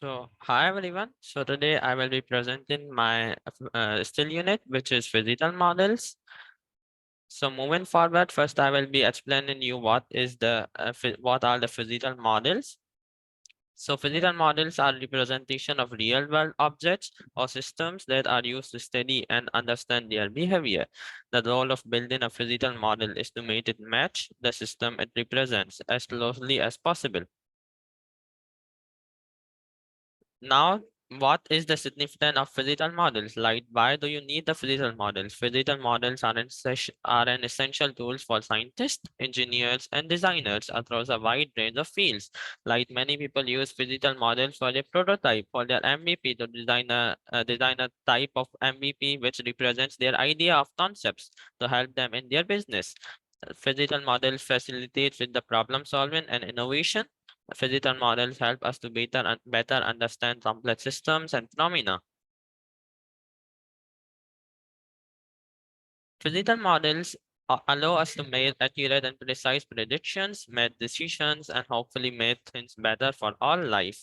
Hi everyone. So today I will be presenting my still unit, which is physical models. So moving forward, first I will be explaining you what are the physical models. So physical models are representation of real world objects or systems that are used to study and understand their behavior. The role of building a physical model is to make it match the system it represents as closely as possible. Now, what is the significance of physical models? Like, why do you need the physical models? Physical models are an essential tool for scientists, engineers, and designers across a wide range of fields. Like, many people use physical models for their prototype, for their MVP, to design a type of MVP which represents their idea of concepts to help them in their business. Physical models facilitate with the problem solving and innovation. Physical models help us to better understand complex systems and phenomena. Physical models allow us to make accurate and precise predictions, make decisions, and hopefully make things better for all life.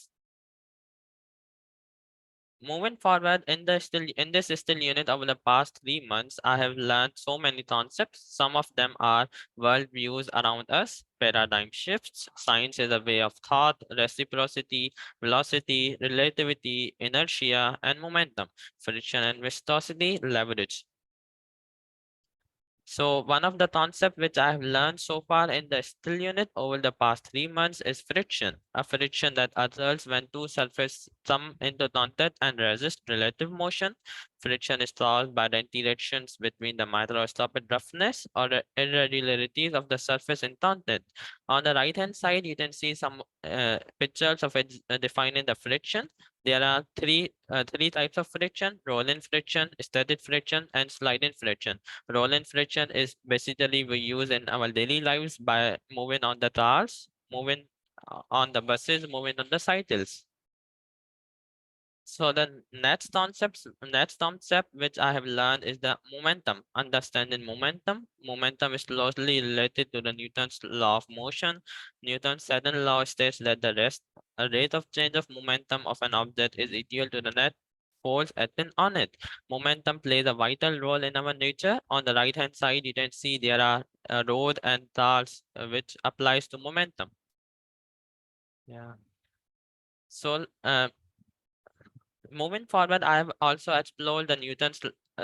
Moving forward in this still unit over the past 3 months, I have learned so many concepts. Some of them are world views around us, paradigm shifts, science is a way of thought, reciprocity, velocity, relativity, inertia, and momentum, friction and viscosity, leverage. So one of the concepts which I have learned so far in the still unit over the past 3 months is friction, a friction that occurs when two surfaces come into contact and resist relative motion. Friction is caused by the interactions between the microscopic roughness or the irregularities of the surface in contact. On the right hand side, you can see some pictures of it defining the friction. There are three types of friction: rolling friction, static friction, and sliding friction. Rolling friction is basically we use in our daily lives by moving on the cars, moving on the buses, moving on the cycles. So the next concept which I have learned is the momentum. Understanding momentum. Momentum is closely related to the Newton's law of motion. Newton's second law states that a rate of change of momentum of an object is equal to the net force acting on it. Momentum plays a vital role in our nature. On the right hand side, you can see there are road and cars which applies to momentum. Yeah. So moving forward, I have also explored the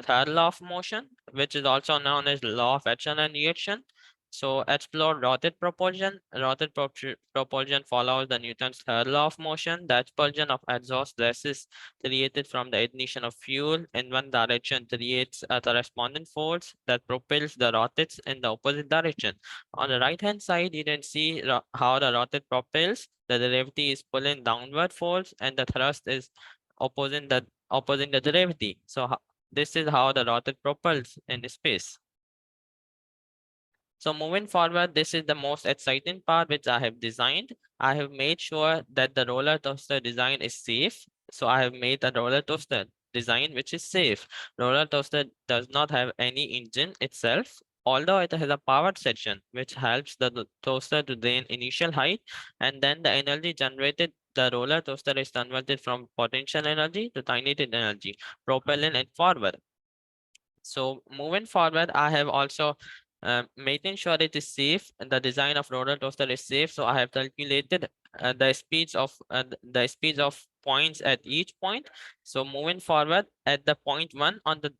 third law of motion, which is also known as law of action and reaction. So explore rotate propulsion. Propulsion follows the Newton's third law of motion. The expulsion of exhaust gases created from the ignition of fuel in one direction creates a corresponding force that propels the rockets in the opposite direction. On the right hand side, you can see how the rocket propels. The gravity is pulling downward force and the thrust is opposing the gravity. So this is how the rocket propels in space. So moving forward, this is the most exciting part which I have designed. I have made sure that the roller coaster design is safe. So I have made a roller coaster design which is safe. Roller coaster does not have any engine itself, although it has a powered section which helps the coaster to gain initial height, and then the energy generated the roller coaster is converted from potential energy to kinetic energy, propelling it forward. So moving forward, I have also making sure it is safe. And the design of roller coaster is safe. So I have calculated the speeds of points at each point. So moving forward, at the point one on the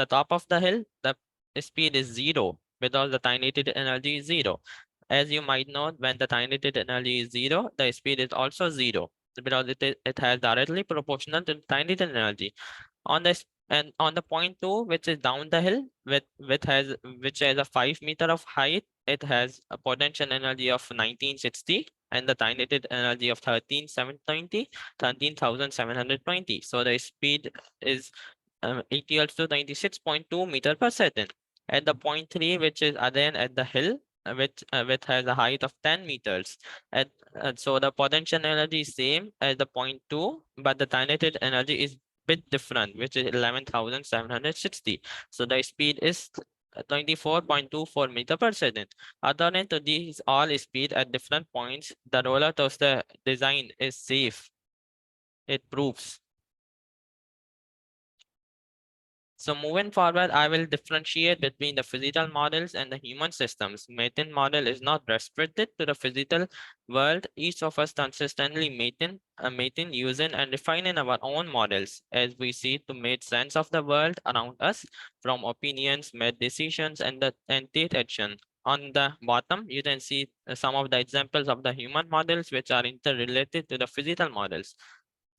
top of the hill, the speed is zero because the kinetic energy is zero. As you might know, when the kinetic energy is zero, the speed is also zero because it has directly proportional to the kinetic energy. On this and on the point two, which is down the hill, which has a 5 meter of height, it has a potential energy of 1960 and the kinetic energy of 13,720. So the speed is equals to 96.2 meter per second. At the point three, which is again at the hill, which has a height of 10 meters. So the potential energy is same as the point two, but the kinetic energy is bit different, which is 11,760. So the speed is 24.24 meter per second. According to these all speed at different points, the roller coaster design is safe. It proves. So moving forward, I will differentiate between the physical models and the human systems. Mating model is not restricted to the physical world. Each of us consistently mating using and refining our own models as we see to make sense of the world around us from opinions, made decisions, and take action. On the bottom, you can see some of the examples of the human models which are interrelated to the physical models.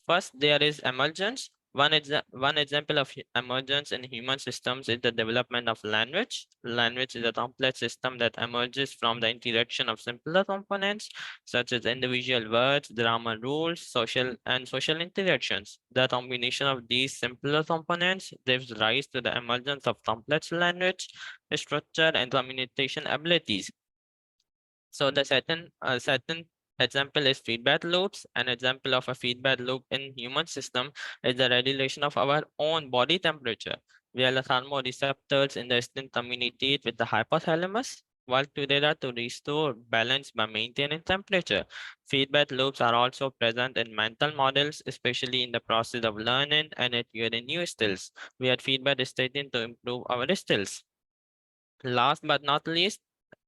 First, there is emergence. One example of emergence in human systems is the development of language. Language is a complex system that emerges from the interaction of simpler components, such as individual words, grammar rules, social interactions. The combination of these simpler components gives rise to the emergence of complex language, structure, and communication abilities. So the certain example is feedback loops. An example of a feedback loop in human system is the regulation of our own body temperature, where the thermoreceptors in the skin communicate with the hypothalamus work together to restore balance by maintaining temperature. Feedback loops are also present in mental models, especially in the process of learning and acquiring new skills, where feedback is taken to improve our skills. Last but not least,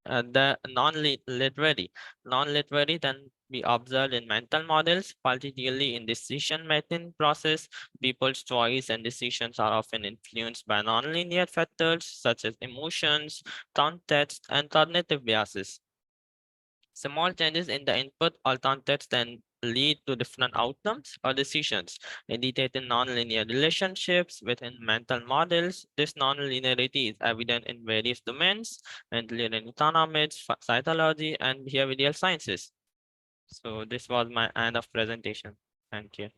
the non-literary. Non-literary can be observed in mental models, particularly in decision-making process. People's choice and decisions are often influenced by nonlinear factors such as emotions, context, and cognitive biases. Small changes in the input or context can lead to different outcomes or decisions, indicating nonlinear relationships within mental models. This nonlinearity is evident in various domains, including economics, psychology, and behavioral sciences. So this was my end of presentation. Thank you.